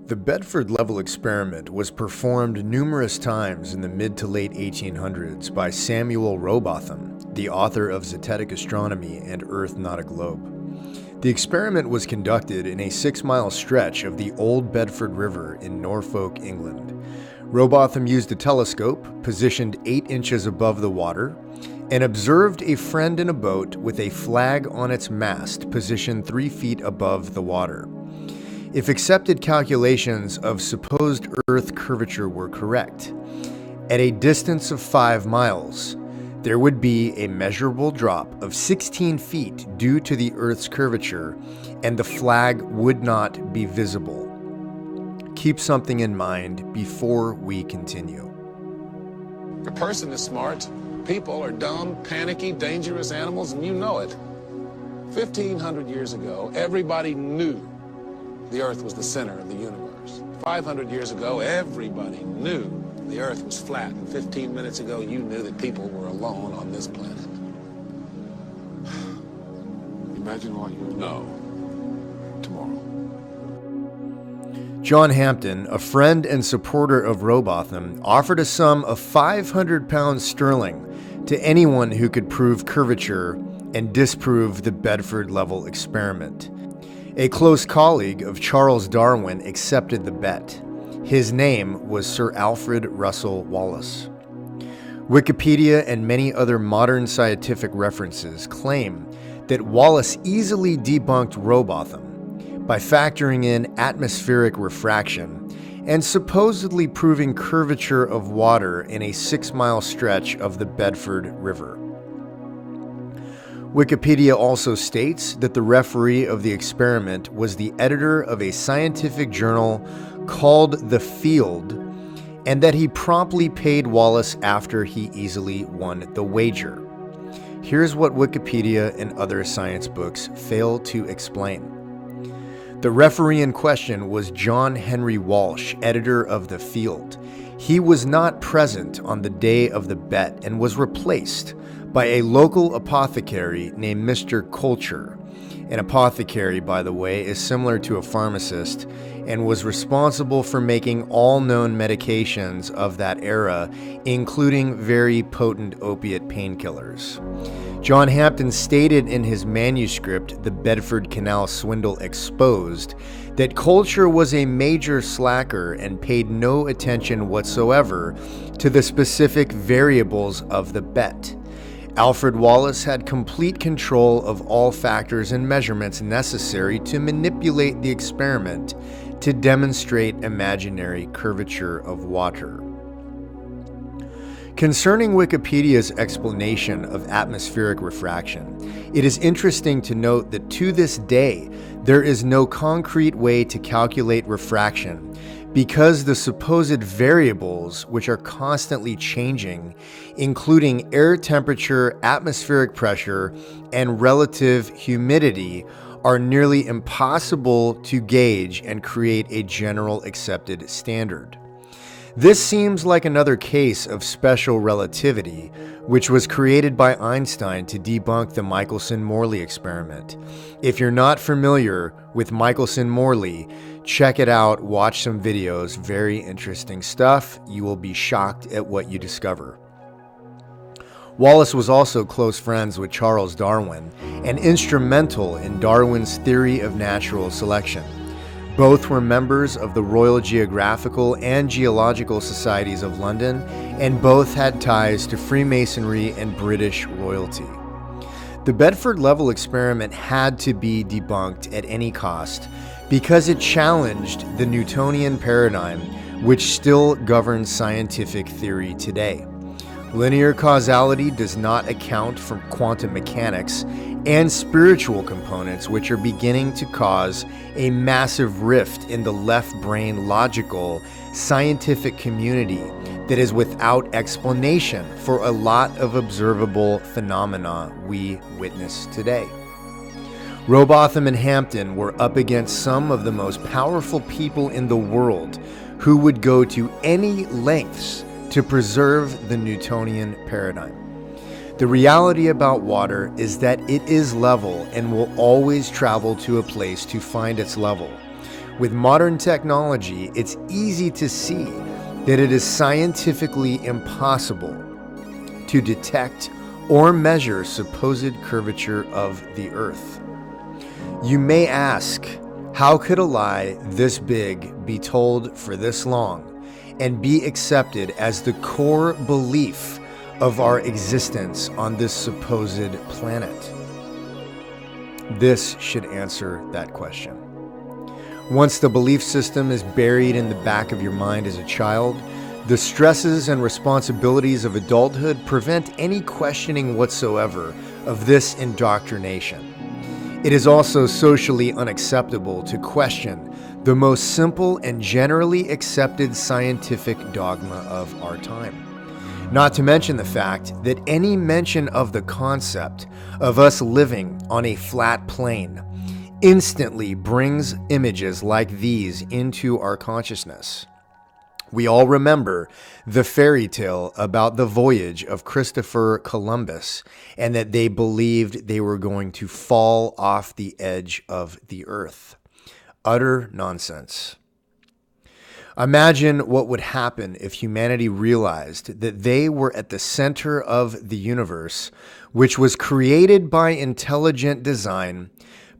The Bedford level experiment was performed numerous times in the mid to late 1800s by Samuel Rowbotham, the author of Zetetic Astronomy and Earth Not a Globe. The experiment was conducted in a 6-mile stretch of the Old Bedford River in Norfolk, England. Rowbotham used a telescope positioned 8 inches above the water and observed a friend in a boat with a flag on its mast positioned 3 feet above the water. If accepted calculations of supposed Earth curvature were correct, at a distance of 5 miles, there would be a measurable drop of 16 feet due to the Earth's curvature, and the flag would not be visible. Keep something in mind before we continue. A person is smart. People are dumb, panicky, dangerous animals, and you know it. 1,500 years ago, everybody knew the Earth was the center of the universe. 500 years ago, everybody knew the Earth was flat. And 15 minutes ago, you knew that people were alone on this planet. Imagine what you know tomorrow. John Hampden, a friend and supporter of Rowbotham, offered a sum of 500 pounds sterling to anyone who could prove curvature and disprove the Bedford level experiment. A close colleague of Charles Darwin accepted the bet. His name was Sir Alfred Russel Wallace. Wikipedia and many other modern scientific references claim that Wallace easily debunked Rowbotham by factoring in atmospheric refraction and supposedly proving curvature of water in a 6-mile stretch of the Bedford River. Wikipedia also states that the referee of the experiment was the editor of a scientific journal called The Field, and that he promptly paid Wallace after he easily won the wager. Here's what Wikipedia and other science books fail to explain. The referee in question was John Henry Walsh, editor of The Field. He was not present on the day of the bet and was replaced by a local apothecary named Mr. Coulter. An apothecary, by the way, is similar to a pharmacist and was responsible for making all known medications of that era, including very potent opiate painkillers. John Hampden stated in his manuscript, The Bedford Canal Swindle Exposed, that Coulter was a major slacker and paid no attention whatsoever to the specific variables of the bet. Alfred Wallace had complete control of all factors and measurements necessary to manipulate the experiment to demonstrate imaginary curvature of water. Concerning Wikipedia's explanation of atmospheric refraction, it is interesting to note that to this day, there is no concrete way to calculate refraction because the supposed variables, which are constantly changing, including air temperature, atmospheric pressure, and relative humidity, are nearly impossible to gauge and create a general accepted standard. This seems like another case of special relativity, which was created by Einstein to debunk the Michelson-Morley experiment. If you're not familiar with Michelson-Morley, check it out, watch some videos, very interesting stuff. You will be shocked at what you discover. Wallace was also close friends with Charles Darwin and instrumental in Darwin's theory of natural selection. Both were members of the Royal Geographical and Geological Societies of London, and both had ties to Freemasonry and British royalty. The Bedford level experiment had to be debunked at any cost because it challenged the Newtonian paradigm, which still governs scientific theory today. Linear causality does not account for quantum mechanics and spiritual components, which are beginning to cause a massive rift in the left brain logical scientific community that is without explanation for a lot of observable phenomena we witness today. Rowbotham and Hampden were up against some of the most powerful people in the world who would go to any lengths to preserve the Newtonian paradigm. The reality about water is that it is level and will always travel to a place to find its level. With modern technology, it's easy to see that it is scientifically impossible to detect or measure supposed curvature of the Earth. You may ask, how could a lie this big be told for this long and be accepted as the core belief of our existence on this supposed planet? This should answer that question. Once the belief system is buried in the back of your mind as a child, the stresses and responsibilities of adulthood prevent any questioning whatsoever of this indoctrination. It is also socially unacceptable to question the most simple and generally accepted scientific dogma of our time. Not to mention the fact that any mention of the concept of us living on a flat plane instantly brings images like these into our consciousness. We all remember the fairy tale about the voyage of Christopher Columbus and that they believed they were going to fall off the edge of the earth. Utter nonsense. Imagine what would happen if humanity realized that they were at the center of the universe, which was created by intelligent design,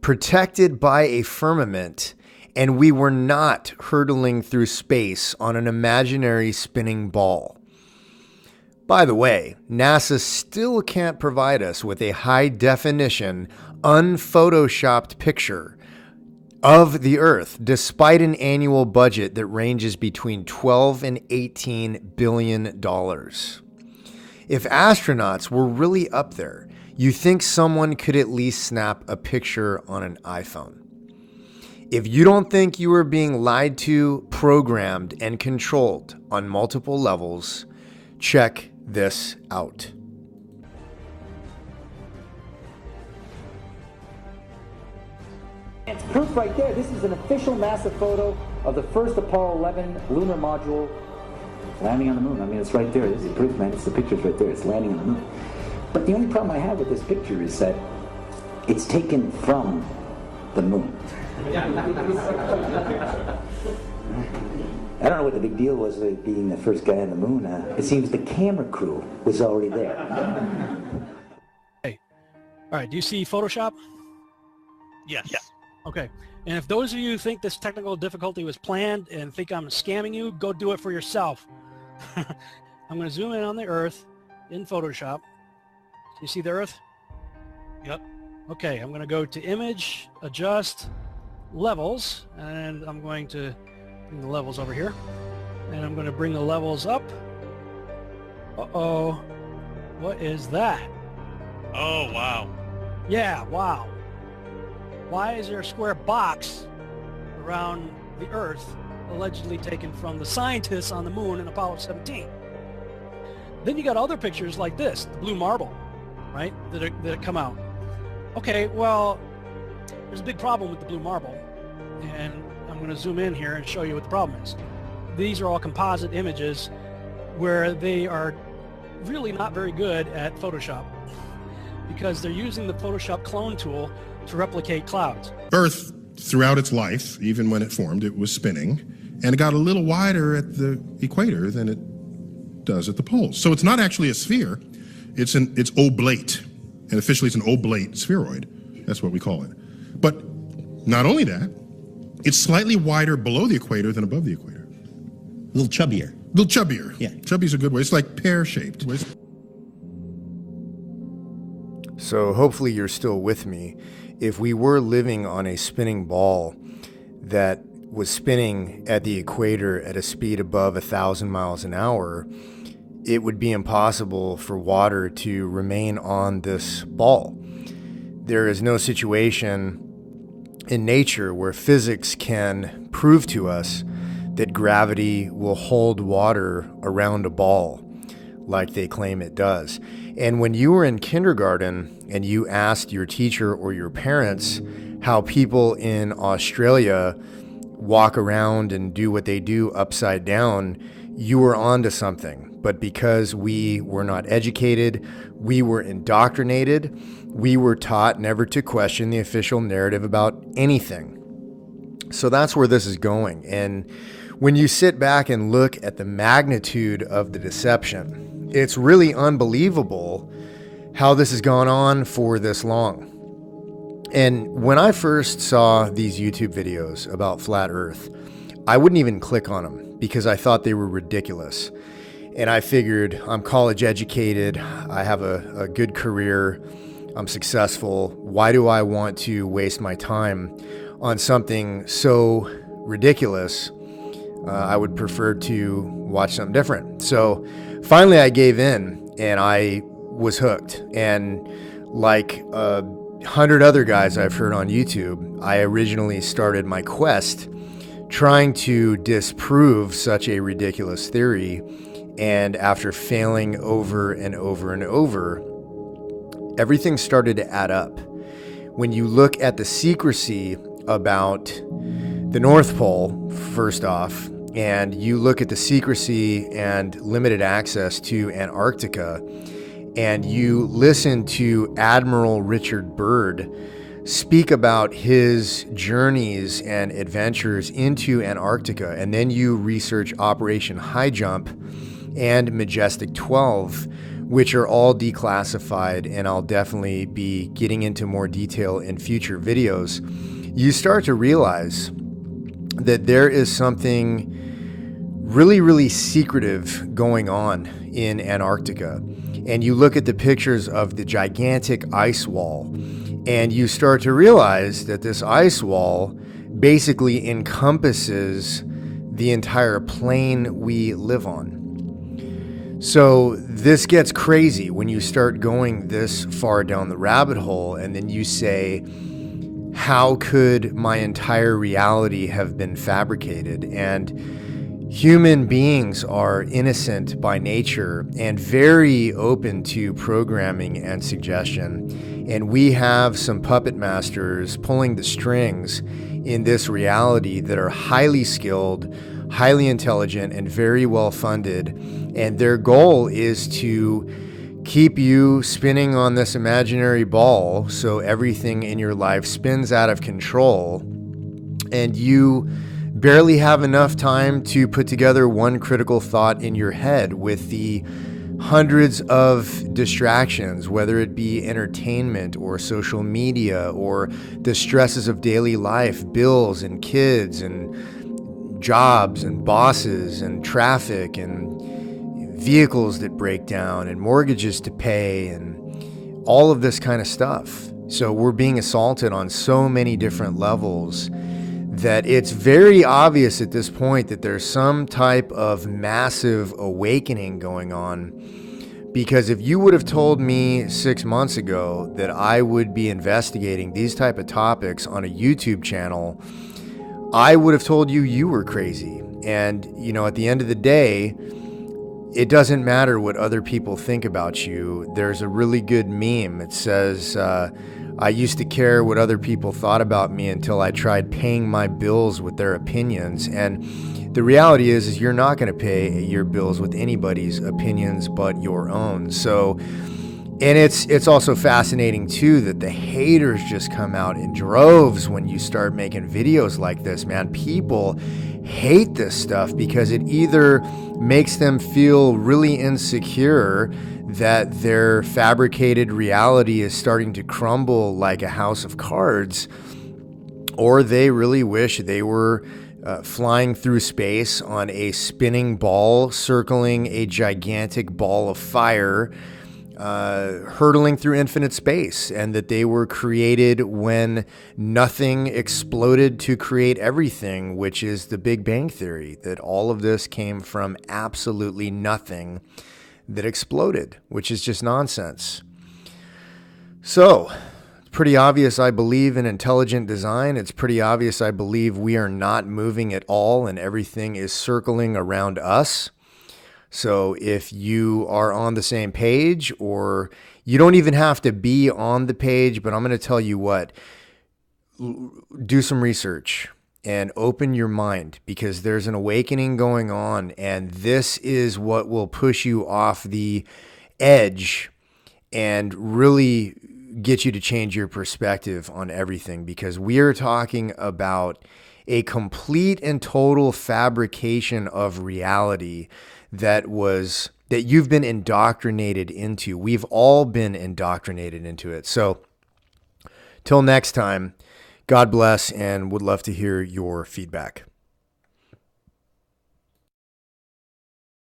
protected by a firmament, and we were not hurtling through space on an imaginary spinning ball. By the way, NASA still can't provide us with a high-definition, unphotoshopped picture of the Earth, despite an annual budget that ranges between $12 and $18 billion. If astronauts were really up there, you think someone could at least snap a picture on an iPhone. If you don't think you are being lied to, programmed, and controlled on multiple levels, check this out. It's proof right there. This is an official NASA photo of the first Apollo 11 lunar module landing on the moon. I mean, it's right there. This is proof, man. It's the picture's right there. It's landing on the moon. But the only problem I have with this picture is that it's taken from the moon. I don't know what the big deal was with being the first guy on the moon. It seems the camera crew was already there. Hey, all right. Do you see Photoshop? Yes. Yeah. Okay. And if those of you who think this technical difficulty was planned and think I'm scamming you, go do it for yourself. I'm going to zoom in on the Earth in Photoshop. You see the Earth? Yep. Okay. I'm going to go to Image, Adjust, Levels, and I'm going to bring the levels over here. And I'm going to bring the levels up. Uh-oh. What is that? Oh, wow. Yeah, wow. Why is there a square box around the Earth allegedly taken from the scientists on the moon in Apollo 17? Then you got other pictures like this, the blue marble, right, that come out. Okay, well, there's a big problem with the blue marble, and I'm going to zoom in here and show you what the problem is. These are all composite images where they are really not very good at Photoshop because they're using the Photoshop clone tool to replicate clouds. Earth, throughout its life, even when it formed, it was spinning, and it got a little wider at the equator than it does at the poles. So it's not actually a sphere, it's oblate, and officially it's an oblate spheroid. That's what we call it. But not only that, it's slightly wider below the equator than above the equator. A little chubbier. A little chubbier. Yeah. Chubby's a good way. It's like pear-shaped. So hopefully you're still with me. If we were living on a spinning ball that was spinning at the equator at a speed above 1,000 miles an hour, it would be impossible for water to remain on this ball. There is no situation in nature where physics can prove to us that gravity will hold water around a ball like they claim it does. And when you were in kindergarten and you asked your teacher or your parents how people in Australia walk around and do what they do upside down, you were onto something. But because we were not educated, we were indoctrinated, we were taught never to question the official narrative about anything. So that's where this is going. And when you sit back and look at the magnitude of the deception, it's really unbelievable how this has gone on for this long. And when I first saw these YouTube videos about flat Earth, I wouldn't even click on them because I thought they were ridiculous. And I figured, I'm college educated, I have a good career, I'm successful. Why do I want to waste my time on something so ridiculous? I would prefer to watch something different. So finally I gave in and I was hooked. And like 100 other guys I've heard on YouTube, I originally started my quest trying to disprove such a ridiculous theory. And after failing over and over and over, everything started to add up. When you look at the secrecy about the North Pole, first off, and you look at the secrecy and limited access to Antarctica, and you listen to Admiral Richard Byrd speak about his journeys and adventures into Antarctica, and then you research Operation High Jump and Majestic 12, which are all declassified, and I'll definitely be getting into more detail in future videos, you start to realize that there is something really, really secretive going on in Antarctica. And you look at the pictures of the gigantic ice wall, and you start to realize that this ice wall basically encompasses the entire plane we live on. So this gets crazy when you start going this far down the rabbit hole, and then you say, how could my entire reality have been fabricated? And human beings are innocent by nature and very open to programming and suggestion. And we have some puppet masters pulling the strings in this reality that are highly skilled, highly intelligent, and very well funded. And their goal is to keep you spinning on this imaginary ball so everything in your life spins out of control, and you barely have enough time to put together one critical thought in your head with the hundreds of distractions, whether it be entertainment or social media or the stresses of daily life, bills and kids and jobs and bosses and traffic and vehicles that break down and mortgages to pay and all of this kind of stuff. So we're being assaulted on so many different levels that it's very obvious at this point that there's some type of massive awakening going on. Because if you would have told me 6 months ago that I would be investigating these type of topics on a YouTube channel, I would have told you you were crazy. And, you know, at the end of the day, it doesn't matter what other people think about you. There's a really good meme. It says, I used to care what other people thought about me until I tried paying my bills with their opinions. And the reality is you're not going to pay your bills with anybody's opinions but your own. So, and it's also fascinating too that the haters just come out in droves when you start making videos like this, man. People hate this stuff because it either makes them feel really insecure that their fabricated reality is starting to crumble like a house of cards, or they really wish they were flying through space on a spinning ball, circling a gigantic ball of fire, hurtling through infinite space, and that they were created when nothing exploded to create everything, which is the Big Bang Theory, that all of this came from absolutely nothing that exploded, which is just nonsense. So, it's pretty obvious I believe in intelligent design. It's pretty obvious I believe we are not moving at all and everything is circling around us. So if you are on the same page, or you don't even have to be on the page, but I'm going to tell you what, do some research and open your mind, because there's an awakening going on, and this is what will push you off the edge and really get you to change your perspective on everything, because we are talking about a complete and total fabrication of reality that you've been indoctrinated into. We've all been indoctrinated into it. So till next time, God bless, and would love to hear your feedback.